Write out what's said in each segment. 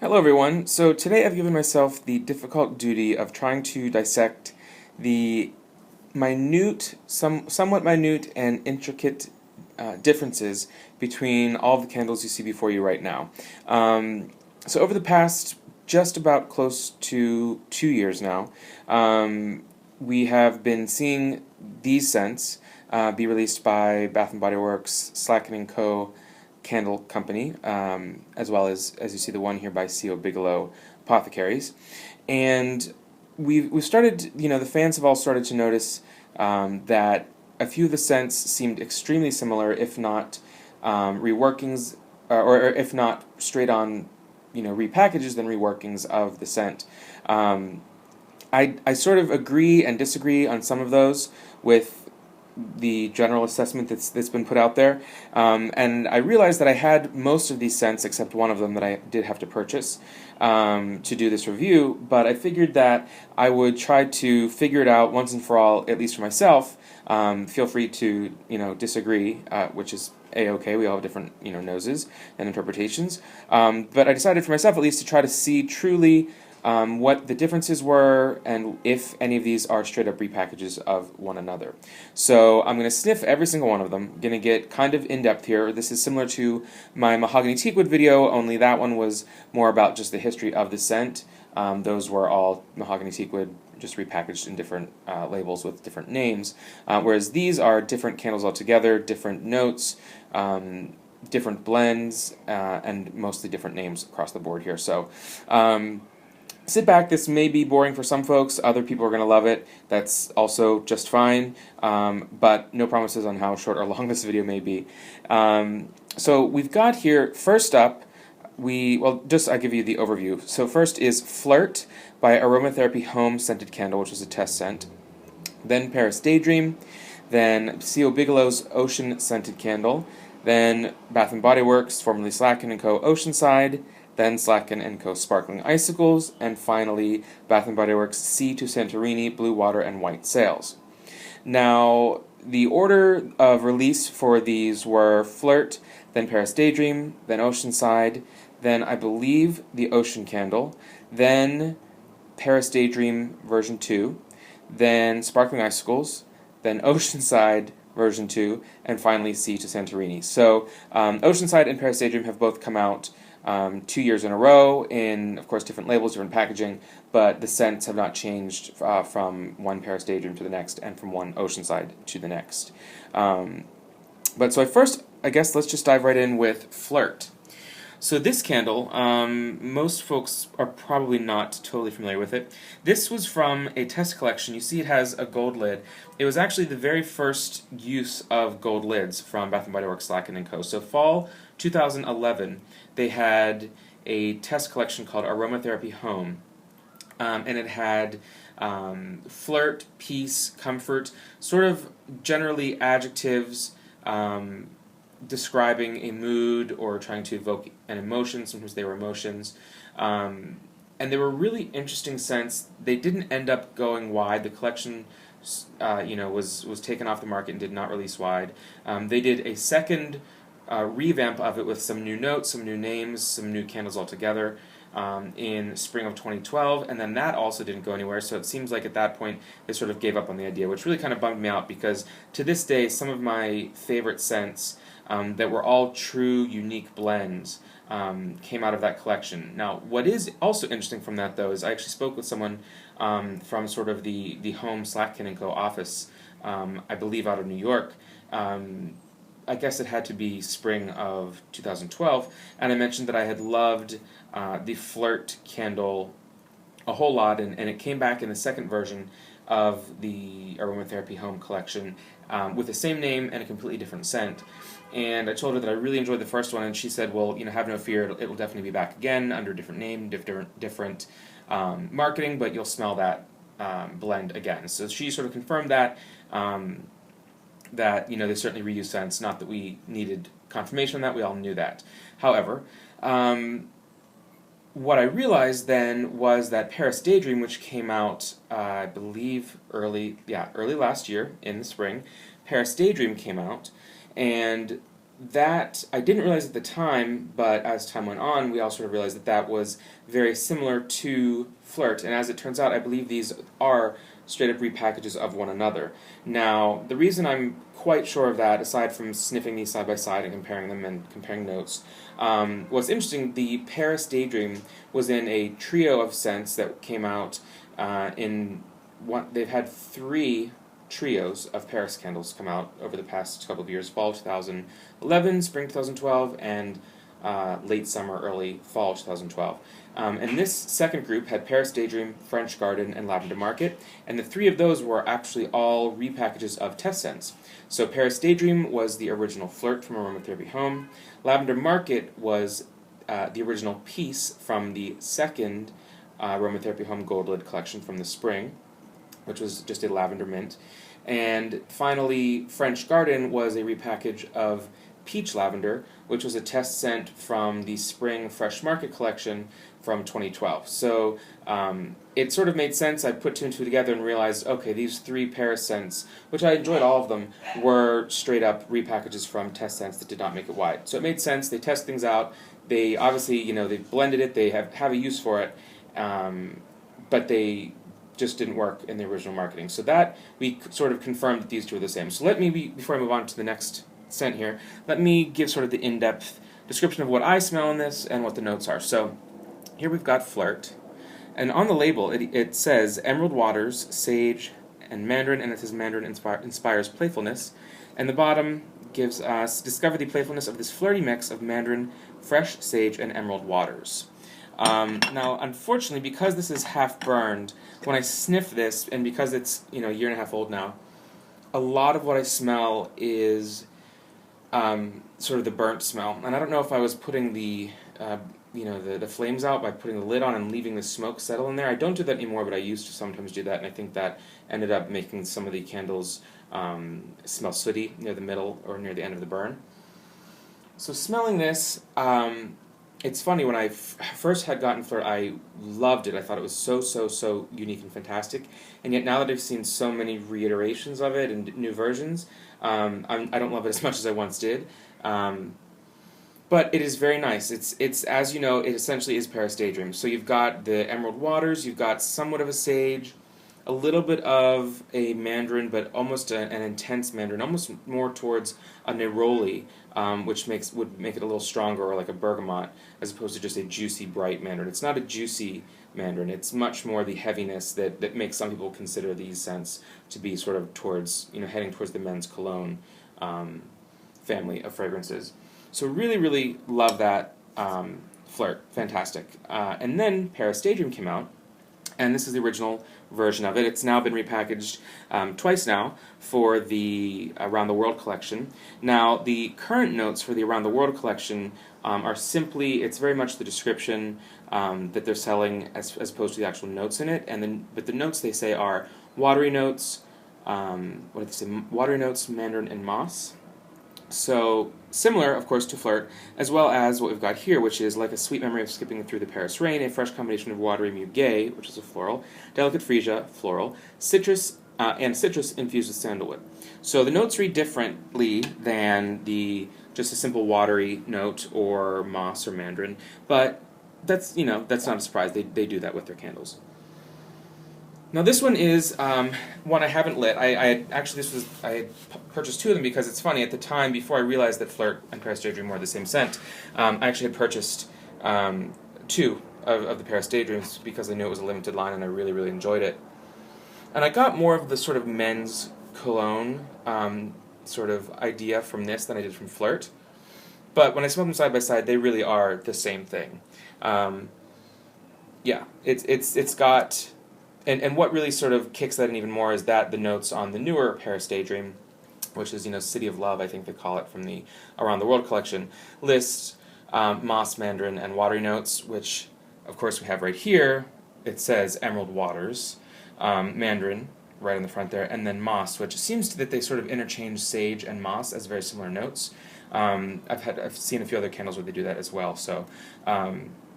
Hello everyone. So today I've given myself the difficult duty of trying to dissect the somewhat minute and intricate differences between all of the candles you see before you right now. So over the past just about close to 2 years now, we have been seeing these scents be released by Bath and Body Works, Slatkin and Co. Candle Company, as well as you see the one here by C.O. Bigelow Apothecaries. And we've started, the fans have all started to notice that a few of the scents seemed extremely similar, if not reworkings, or if not straight on, repackages, then reworkings of the scent. I sort of agree and disagree on some of those with the general assessment that's been put out there, and I realized that I had most of these scents except one of them that I did have to purchase to do this review, but I figured that I would try to figure it out once and for all, at least for myself. Feel free to disagree, which is a-okay. We all have different noses and interpretations, but I decided for myself at least to try to see truly what the differences were, and if any of these are straight up repackages of one another. So I'm going to sniff every single one of them. I'm going to get kind of in-depth here. This is similar to my mahogany teakwood video, only that one was more about just the history of the scent. Those were all mahogany teakwood, just repackaged in different labels with different names, whereas these are different candles altogether, different notes, different blends, and mostly different names across the board here. So sit back. This may be boring for some folks. Other people are going to love it. That's also just fine, but no promises on how short or long this video may be. So we've got here, first up, I'll give you the overview. So first is Flirt by Aromatherapy Home Scented Candle, which is a test scent. Then Paris Daydream. Then C.O. Bigelow's Ocean Scented Candle. Then Bath & Body Works, formerly Slatkin & Co. Oceanside. Then Slatkin & Co. Sparkling Icicles, and finally Bath & Body Works To Santorini Blue Water and White Sails. Now, the order of release for these were Flirt, then Paris Daydream, then Oceanside, then I believe the Ocean Candle, then Paris Daydream version 2, then Sparkling Icicles, then Oceanside version 2, and finally To Santorini. So Oceanside and Paris Daydream have both come out 2 years in a row in, of course, different labels, different packaging, but the scents have not changed from one Paris Daydream to the next and from one Oceanside to the next. But so I guess let's just dive right in with Flirt. So this candle, most folks are probably not totally familiar with it. This was from a test collection. You see it has a gold lid. It was actually the very first use of gold lids from Bath & Body Works, Slatkin & Co. So fall 2011, they had a test collection called Aromatherapy Home, and it had flirt, peace, comfort, sort of generally adjectives describing a mood or trying to evoke an emotion. Sometimes they were emotions. And they were really interesting scents. They didn't end up going wide. The collection was taken off the market and did not release wide. They did a second revamp of it with some new notes, some new names, some new candles altogether in spring of 2012, and then that also didn't go anywhere, so it seems like at that point they sort of gave up on the idea, which really kind of bummed me out, because to this day some of my favorite scents that were all true, unique blends came out of that collection. Now, what is also interesting from that, though, is I actually spoke with someone from sort of the home Slatkin & Co. office, I believe out of New York. I guess it had to be spring of 2012, and I mentioned that I had loved the Flirt candle a whole lot, and it came back in the second version of the Aromatherapy Home collection with the same name and a completely different scent. And I told her that I really enjoyed the first one, and she said, well, have no fear, it will definitely be back again under a different name, different marketing, but you'll smell that blend again. So she sort of confirmed that, they certainly reuse scents, not that we needed confirmation on that, we all knew that. However, what I realized then was that Paris Daydream, which came out, I believe, early last year in the spring, Paris Daydream came out, and that I didn't realize at the time, but as time went on, we all sort of realized that that was very similar to Flirt, and as it turns out, I believe these are straight up repackages of one another. Now, the reason I'm quite sure of that, aside from sniffing these side by side and comparing them and comparing notes, what's interesting, the Paris Daydream was in a trio of scents that came out in one. They've had 3 trios of Paris candles come out over the past couple of years: fall 2011, spring 2012, and late summer, early fall 2012. And this second group had Paris Daydream, French Garden, and Lavender Market, and the 3 of those were actually all repackages of test scents. So Paris Daydream was the original Flirt from Aromatherapy Home. Lavender Market was the original piece from the second Aromatherapy Home Gold Lid collection from the spring, which was just a lavender mint. And finally, French Garden was a repackage of Peach Lavender, which was a test scent from the Spring Fresh Market collection from 2012. So it sort of made sense. I put 2 and 2 together and realized, okay, these 3 Paris scents, which I enjoyed all of them, were straight up repackages from test scents that did not make it wide. So it made sense. They test things out. They obviously, they blended it. They have a use for it, but they just didn't work in the original marketing. So that we sort of confirmed that these 2 are the same. So let me, before I move on to the next scent here, let me give sort of the in-depth description of what I smell in this and what the notes are. So here we've got Flirt, and on the label it says Emerald Waters, Sage, and Mandarin, and it says Mandarin inspires playfulness. And the bottom gives us, discover the playfulness of this flirty mix of Mandarin, fresh sage, and emerald waters. Now, unfortunately, because this is half burned, when I sniff this, and because it's a year and a half old now, a lot of what I smell is sort of the burnt smell. And I don't know if I was putting the the flames out by putting the lid on and leaving the smoke settle in there. I don't do that anymore, but I used to sometimes do that, and I think that ended up making some of the candles smell sooty near the middle or near the end of the burn. So smelling this, it's funny, when I first had gotten Flirt, I loved it. I thought it was so unique and fantastic. And yet now that I've seen so many reiterations of it and new versions, I don't love it as much as I once did. But it is very nice. It's as you know, it essentially is Paris Daydream. So you've got the emerald waters, you've got somewhat of a sage, a little bit of a mandarin, but almost an intense mandarin, almost more towards a neroli, which would make it a little stronger, or like a bergamot, as opposed to just a juicy, bright mandarin. It's not a juicy mandarin. It's much more the heaviness that makes some people consider these scents to be sort of towards, heading towards the men's cologne family of fragrances. So really love that Flirt. Fantastic. And then Paris Daydream came out, and this is the original version of it. It's now been repackaged twice now for the Around the World collection. Now, the current notes for the Around the World collection are simply, it's very much the description that they're selling as opposed to the actual notes in it. But the notes they say are watery notes, what did they say? Watery notes, mandarin, and moss. So similar, of course, to Flirt, as well as what we've got here, which is like a sweet memory of skipping through the Paris rain, a fresh combination of watery muguet, which is a floral, delicate freesia, floral, citrus, and citrus infused with sandalwood. So the notes read differently than just a simple watery note or moss or mandarin, but that's not a surprise. They do that with their candles. Now this one is one I haven't lit. I had purchased 2 of them because it's funny, at the time, before I realized that Flirt and Paris Daydream were the same scent, I actually had purchased 2 of the Paris Daydreams because I knew it was a limited line and I really enjoyed it. And I got more of the sort of men's cologne sort of idea from this than I did from Flirt. But when I smell them side by side, they really are the same thing. Yeah, it's got... And what really sort of kicks that in even more is that the notes on the newer Paris Daydream, which is, City of Love, I think they call it, from the Around the World collection, lists moss, mandarin, and watery notes, which, of course, we have right here. It says Emerald Waters, mandarin, right in the front there, and then moss, which seems that they sort of interchange sage and moss as very similar notes. I've seen a few other candles where they do that as well. So,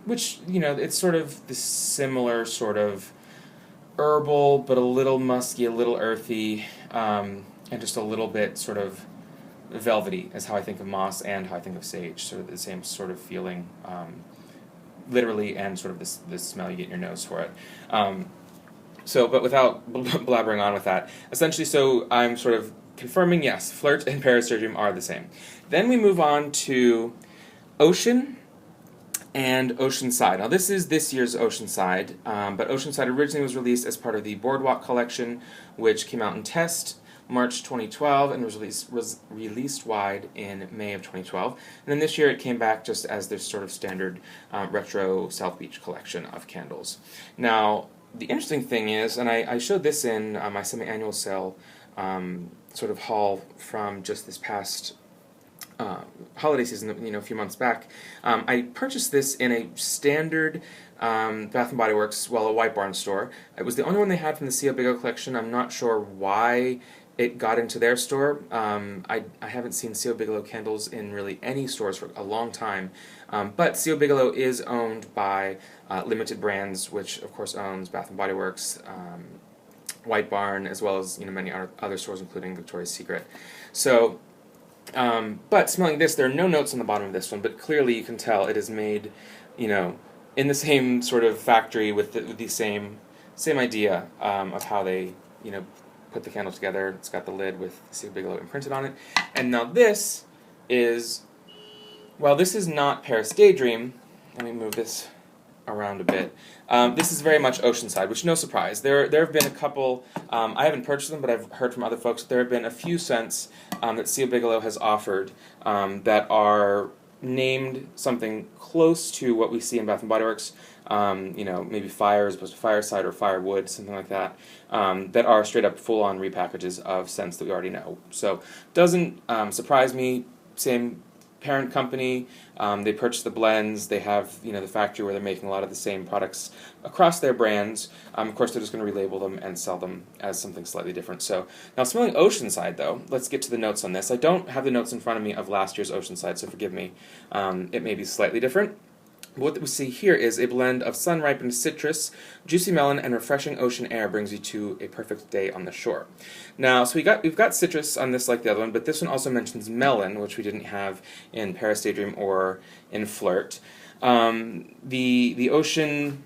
which, it's sort of the similar sort of herbal, but a little musky, a little earthy, and just a little bit sort of velvety is how I think of moss and how I think of sage, sort of the same sort of feeling, literally, and sort of this smell you get in your nose for it. But without blabbering on with that, essentially, so I'm sort of confirming, yes, Flirt and Paris Daydream are the same. Then we move on to Ocean and Oceanside. Now this is this year's Oceanside, but Oceanside originally was released as part of the Boardwalk collection, which came out in test March 2012 and was released wide in May of 2012. And then this year it came back just as their sort of standard retro South Beach collection of candles. Now the interesting thing is, and I showed this in my semi-annual sale sort of haul from just this past holiday season, a few months back. I purchased this in a standard Bath & Body Works, a White Barn store. It was the only one they had from the C.O. Bigelow collection. I'm not sure why it got into their store. I haven't seen C.O. Bigelow candles in really any stores for a long time. But C.O. Bigelow is owned by Limited Brands, which of course owns Bath & Body Works, White Barn, as well as many other stores, including Victoria's Secret. So, but smelling this, there are no notes on the bottom of this one, but clearly you can tell it is made, in the same sort of factory with the same idea of how they, put the candle together. It's got the lid with C.O. Bigelow imprinted on it. And now this is, this is not Paris Daydream. Let me move this around a bit. This is very much Oceanside, which no surprise. There have been a couple, I haven't purchased them, but I've heard from other folks, there have been a few scents that C.O. Bigelow has offered that are named something close to what we see in Bath & Body Works, maybe fire as opposed to fireside or firewood, something like that, that are straight up full-on repackages of scents that we already know. So doesn't surprise me. Same parent company, they purchase the blends, they have the factory where they're making a lot of the same products across their brands. Of course they're just going to relabel them and sell them as something slightly different. So now smelling Oceanside though, let's get to the notes on this. I don't have the notes in front of me of last year's Oceanside, so forgive me. It may be slightly different. What we see here is a blend of sun-ripened citrus, juicy melon, and refreshing ocean air brings you to a perfect day on the shore. Now, so we've got citrus on this like the other one, but this one also mentions melon, which we didn't have in Paris Daydream or in Flirt. The ocean,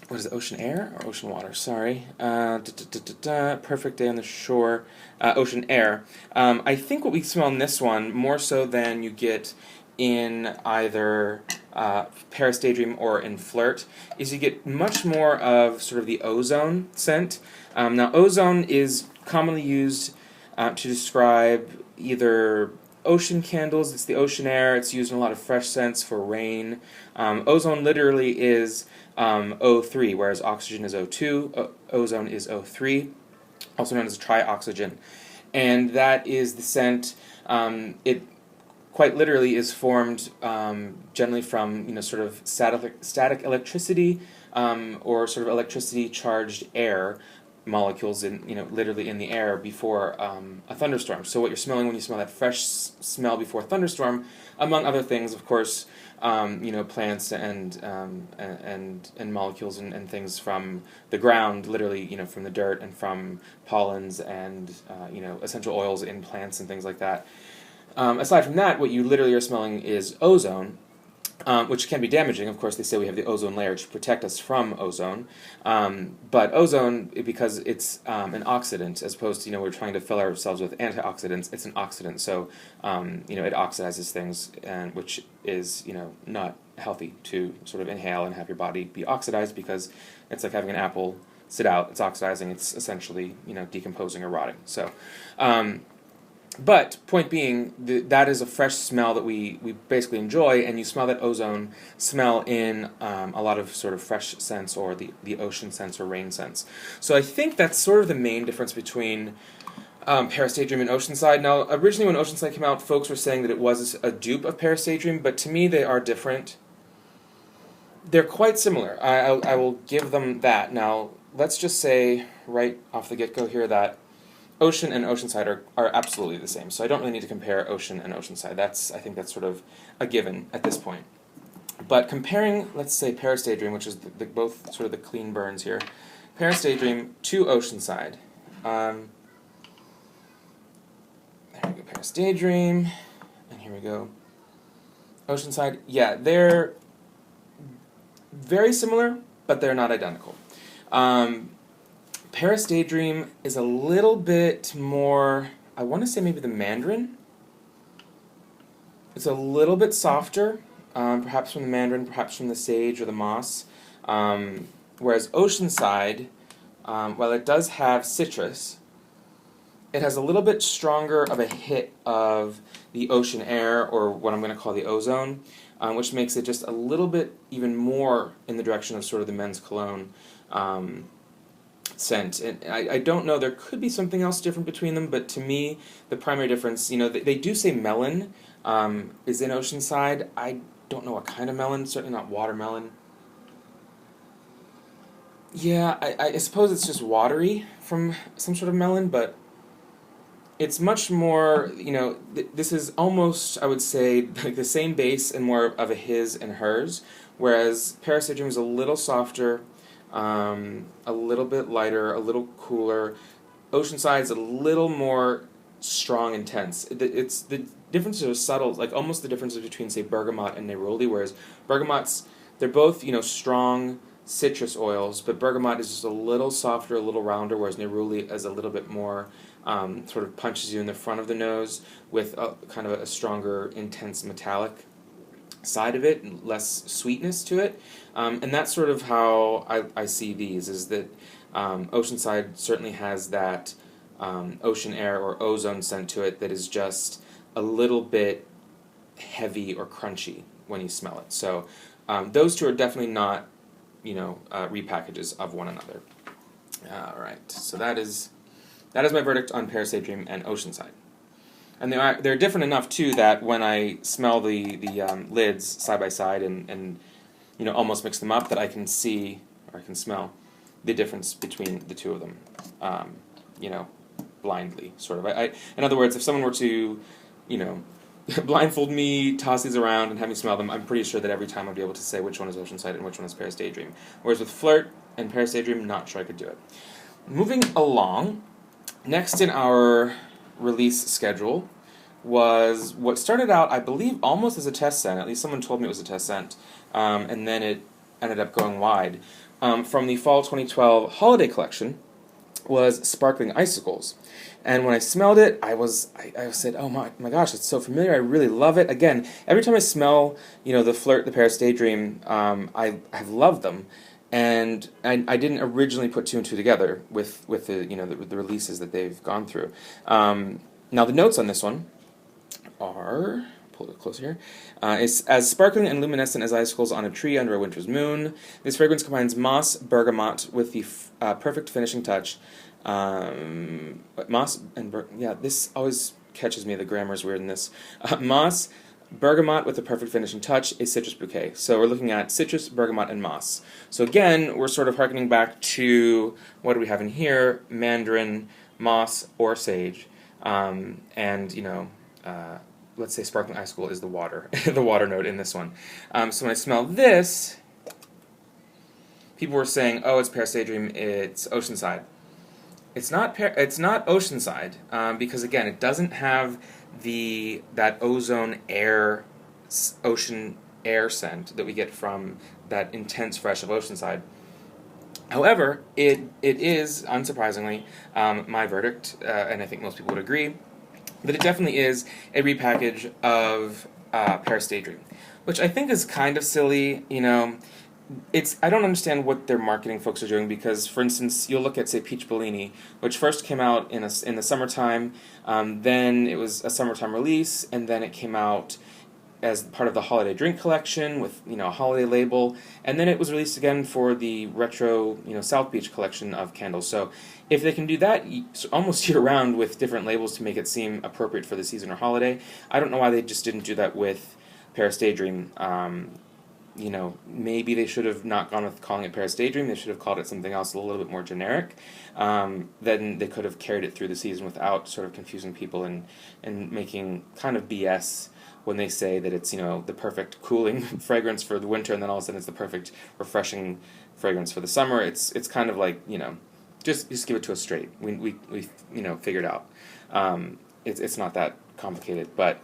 what is it, ocean air or ocean water? Sorry. Perfect day on the shore, ocean air. I think what we smell in this one, more so than you get in either Paris Daydream or in Flirt, is you get much more of sort of the ozone scent. Now ozone is commonly used to describe either ocean candles, it's the ocean air, it's used in a lot of fresh scents for rain. Ozone literally is O3, whereas oxygen is O2, ozone is O3, also known as trioxygen. And that is the scent, it quite literally is formed generally from sort of static electricity or sort of electricity charged air molecules in literally in the air before a thunderstorm. So what you're smelling when you smell that fresh smell before a thunderstorm, among other things, of course, plants and molecules and things from the ground, literally from the dirt and from pollens and essential oils in plants and things like that. Aside from that, what you literally are smelling is ozone, which can be damaging. Of course, they say we have the ozone layer to protect us from ozone. But ozone, because it's an oxidant, as opposed to, we're trying to fill ourselves with antioxidants, it's an oxidant. So, it oxidizes things, and which is, not healthy to sort of inhale and have your body be oxidized, because it's like having an apple sit out. It's oxidizing. It's essentially, decomposing or rotting. So, but point being, that is a fresh smell that we basically enjoy, and you smell that ozone smell in a lot of sort of fresh scents or the ocean scents or rain scents. So I think that's sort of the main difference between Paris Daydream and Oceanside. Now, originally when Oceanside came out, folks were saying that it was a dupe of Paris Daydream, but to me they are different. They're quite similar. I will give them that. Now, let's just say right off the get-go here that Ocean and Oceanside are absolutely the same, so I don't really need to compare Ocean and Oceanside. I think that's sort of a given at this point. But comparing, let's say, Paris Daydream, which is both sort of the clean burns here, Paris Daydream to Oceanside. There we at Paris Daydream, and here we go. Oceanside, yeah, they're very similar, but they're not identical. Paris Daydream is a little bit more, I want to say maybe the Mandarin. It's a little bit softer, perhaps from the Mandarin, perhaps from the Sage or the Moss. Whereas Oceanside, while it does have citrus, it has a little bit stronger of a hit of the ocean air, or what I'm going to call the ozone, which makes it just a little bit even more in the direction of sort of the men's cologne scent. And I don't know, there could be something else different between them, but to me, the primary difference, they do say melon is in Oceanside. I don't know what kind of melon, certainly not watermelon. Yeah, I suppose it's just watery from some sort of melon, but it's much more, this is almost, I would say, like the same base and more of a his and hers, whereas Paris Daydream is a little softer, a little bit lighter, a little cooler. Oceanside's a little more strong, intense. It's the differences are subtle, like almost the differences between, say, bergamot and neroli, whereas bergamots, they're both, strong citrus oils, but bergamot is just a little softer, a little rounder, whereas neroli is a little bit more sort of punches you in the front of the nose with kind of a stronger, intense metallic side of it, and less sweetness to it. And that's sort of how I see these, is that Oceanside certainly has that ocean air or ozone scent to it that is just a little bit heavy or crunchy when you smell it. So those two are definitely not, repackages of one another. All right, so that is my verdict on Paris Daydream and Oceanside. And they're different enough too that when I smell the lids side by side and almost mix them up, that I can see or I can smell the difference between the two of them. Blindly, sort of. In other words, if someone were to, blindfold me, toss these around, and have me smell them, I'm pretty sure that every time I'd be able to say which one is Oceanside and which one is Paris Daydream. Whereas with Flirt and Paris Daydream, not sure I could do it. Moving along, next in our release schedule was what started out, I believe, almost as a test scent. At least someone told me it was a test scent, and then it ended up going wide. From the Fall 2012 holiday collection was Sparkling Icicles. And when I smelled it, I said, oh my gosh, it's so familiar, I really love it. Again, every time I smell, the Flirt, the Paris Daydream, I've loved them. And I didn't originally put two and two together with the releases that they've gone through. Now the notes on this one are, pull it closer here, it's as sparkling and luminescent as icicles on a tree under a winter's moon. This fragrance combines moss, bergamot with the perfect finishing touch. Moss and this always catches me. The grammar's weird in this. Moss, bergamot with the perfect finishing touch, a citrus bouquet. So we're looking at citrus, bergamot, and moss. So again, we're sort of harkening back to what do we have in here? Mandarin, moss, or sage, let's say Sparkling Icicle is the water, the water note in this one. So when I smell this, people were saying, "Oh, it's Paris Daydream. It's Oceanside." It's not Oceanside because again, it doesn't have that ozone air, ocean air scent that we get from that intense fresh of Oceanside. However, it is, unsurprisingly, my verdict, and I think most people would agree, that it definitely is a repackage of Paris Daydream, which I think is kind of silly. I don't understand what their marketing folks are doing because, for instance, you'll look at, say, Peach Bellini, which first came out in the summertime, then it was a summertime release, and then it came out as part of the holiday drink collection with a holiday label, and then it was released again for the retro South Beach collection of candles. So if they can do that almost year round with different labels to make it seem appropriate for the season or holiday, I don't know why they just didn't do that with Paris Daydream. Maybe they should have not gone with calling it Paris Daydream. They should have called it something else a little bit more generic. Then they could have carried it through the season without sort of confusing people and making kind of BS when they say that it's the perfect cooling fragrance for the winter, and then all of a sudden it's the perfect refreshing fragrance for the summer. It's kind of like just give it to us straight. We figured out. It's not that complicated, but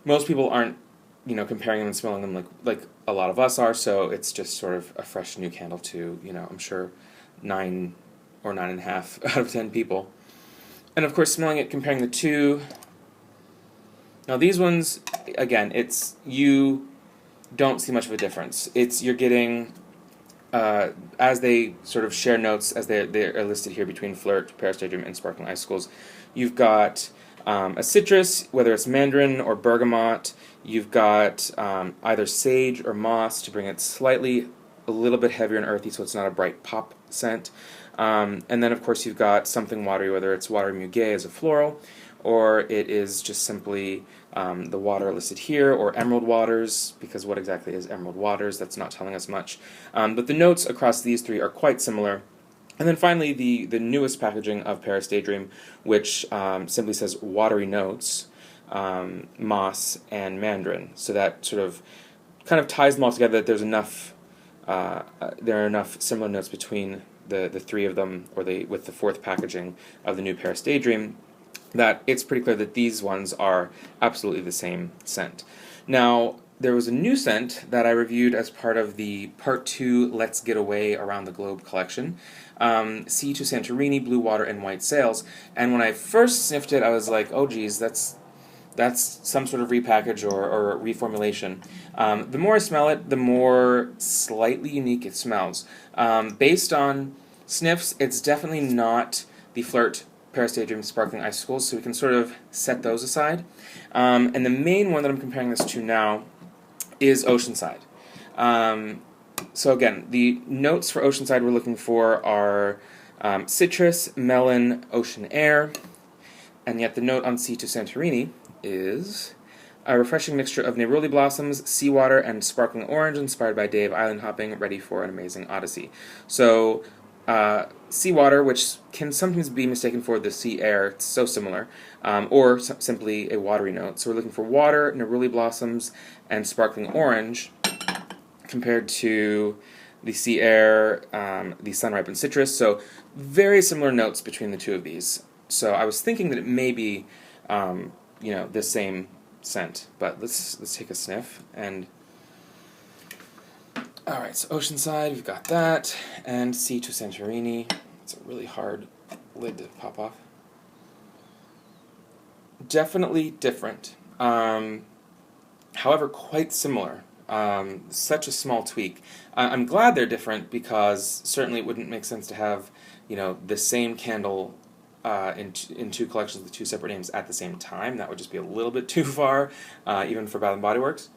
most people aren't, comparing them and smelling them like a lot of us are, so it's just sort of a fresh new candle to, I'm sure 9 or 9.5 out of 10 people. And of course, smelling it, comparing the two. Now these ones, again, you don't see much of a difference. You're getting, as they sort of share notes, as they are listed here between Flirt, Paris Daydream, and Sparkling Icicles, you've got a citrus, whether it's mandarin or bergamot. You've got either sage or moss to bring it a little bit heavier and earthy, so it's not a bright pop scent. And then, of course, you've got something watery, whether it's water muguet as a floral, or it is just simply the water listed here, or emerald waters, because what exactly is emerald waters? That's not telling us much. But the notes across these three are quite similar. And then finally, the newest packaging of Paris Daydream, which simply says watery notes, moss, and mandarin. So that sort of kind of ties them all together, that there are enough similar notes between the three of them, or with the fourth packaging of the new Paris Daydream, that it's pretty clear that these ones are absolutely the same scent. Now, there was a new scent that I reviewed as part of the Part 2 Let's Get Away Around the Globe collection, To Santorini, Blue Water, and White Sails, and when I first sniffed it, I was like, oh geez, that's some sort of repackage or reformulation. The more I smell it, the more slightly unique it smells. Based on sniffs, it's definitely not the Flirt, Paris Daydream, Sparkling Icicles, so we can sort of set those aside. And the main one that I'm comparing this to now is Oceanside. So again, the notes for Oceanside we're looking for are citrus, melon, ocean air, and yet the note on To Santorini is a refreshing mixture of neroli blossoms, seawater, and sparkling orange, inspired by day of island hopping, ready for an amazing odyssey. So, seawater, which can sometimes be mistaken for the sea air, it's so similar, or simply a watery note. So we're looking for water, neroli blossoms, and sparkling orange, compared to the sea air, the sun-ripened citrus. So very similar notes between the two of these. So I was thinking that it may be the same scent, but let's take a sniff. And all right, so Oceanside, we've got that, and To Santorini. It's a really hard lid to pop off. Definitely different. However, quite similar. Such a small tweak. I'm glad they're different, because certainly it wouldn't make sense to have the same candle in two collections with two separate names at the same time. That would just be a little bit too far, even for Bath & Body Works.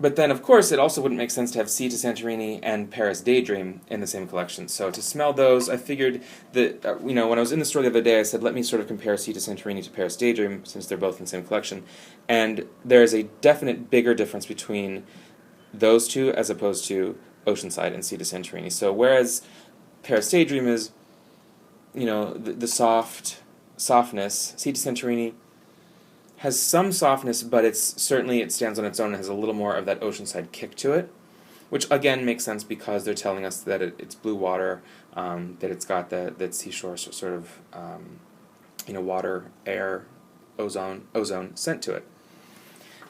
But then, of course, it also wouldn't make sense to have To Santorini and Paris Daydream in the same collection. So to smell those, I figured that, when I was in the store the other day, I said, let me sort of compare To Santorini to Paris Daydream, since they're both in the same collection. And there's a definite bigger difference between those two as opposed to Oceanside and To Santorini. So whereas Paris Daydream is, the softness, To Santorini has some softness, but it stands on its own and has a little more of that Oceanside kick to it, which again makes sense because they're telling us that it's blue water, that it's got that seashore sort of water, air, ozone scent to it.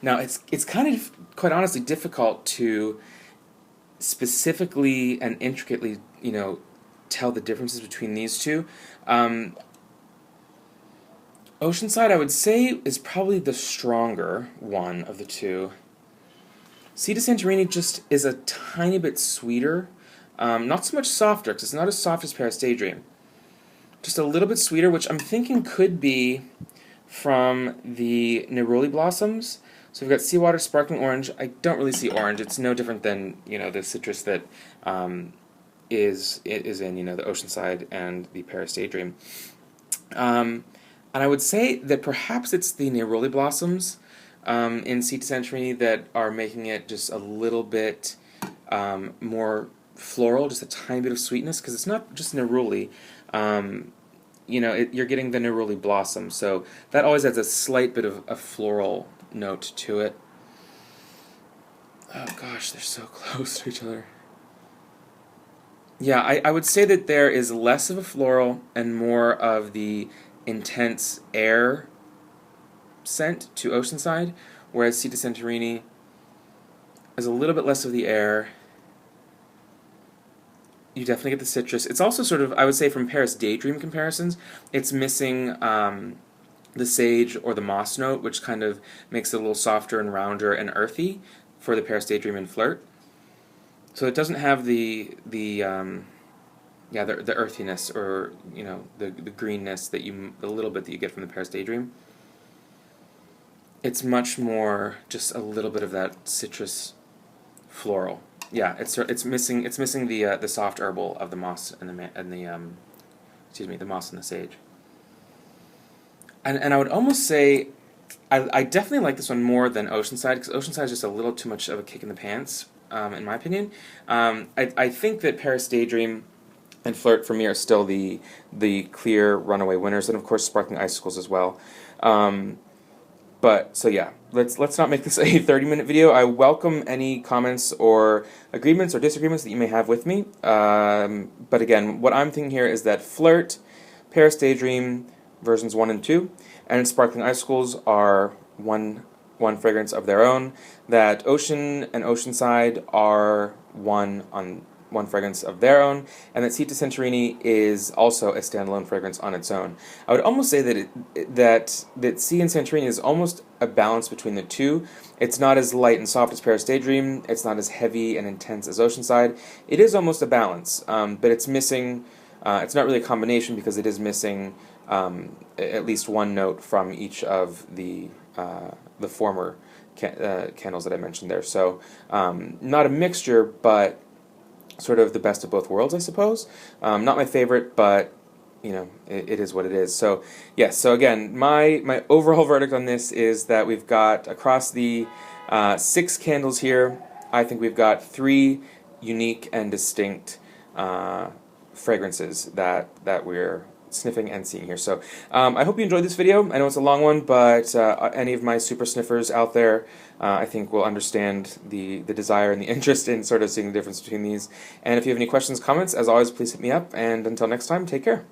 Now it's kind of, quite honestly, difficult to specifically and intricately tell the differences between these two. Oceanside, I would say, is probably the stronger one of the two. To Santorini just is a tiny bit sweeter. Not so much softer, because it's not as soft as Paris Daydream. Just a little bit sweeter, which I'm thinking could be from the neroli blossoms. So we've got seawater, sparkling orange. I don't really see orange. It's no different than the citrus that is in the Oceanside and the Paris Daydream. And I would say that perhaps it's the neroli blossoms in To Santorini that are making it just a little bit more floral, just a tiny bit of sweetness, because it's not just neroli. You're getting the neroli blossom, so that always adds a slight bit of a floral note to it. Oh gosh, they're so close to each other. Yeah, I would say that there is less of a floral and more of the intense air scent to Oceanside, whereas To Santorini is a little bit less of the air. You definitely get the citrus. It's also sort of, I would say, from Paris Daydream comparisons, it's missing the sage or the moss note, which kind of makes it a little softer and rounder and earthy for the Paris Daydream and Flirt. So it doesn't have the earthiness, or the greenness that the little bit that you get from the Paris Daydream. It's much more just a little bit of that citrus floral. Yeah, it's missing the soft herbal of the moss and the moss and the sage. And I would almost say I definitely like this one more than Oceanside, because Oceanside is just a little too much of a kick in the pants, in my opinion. I think that Paris Daydream and Flirt for me are still the clear runaway winners, and of course Sparkling Icicles as well. But so yeah, let's not make this a 30-minute video. I welcome any comments or agreements or disagreements that you may have with me. But again, what I'm thinking here is that Flirt, Paris Daydream versions 1 and 2, and Sparkling Icicles are one fragrance of their own. That Ocean and Oceanside are one fragrance of their own, and that To Santorini is also a standalone fragrance on its own. I would almost say that Sea and Santorini is almost a balance between the two. It's not as light and soft as Paris Daydream. It's not as heavy and intense as Oceanside. It is almost a balance, but it's missing. It's not really a combination, because it is missing at least one note from each of the former candles that I mentioned there. So not a mixture, but sort of the best of both worlds, I suppose. Not my favorite, but it is what it is. So yes, so again, my overall verdict on this is that we've got, across the 6 candles here, I think we've got 3 unique and distinct fragrances that we're sniffing and seeing here. So I hope you enjoyed this video. I know it's a long one, but any of my super sniffers out there, I think will understand the desire and the interest in sort of seeing the difference between these. And if you have any questions, comments, as always, please hit me up. And until next time, take care.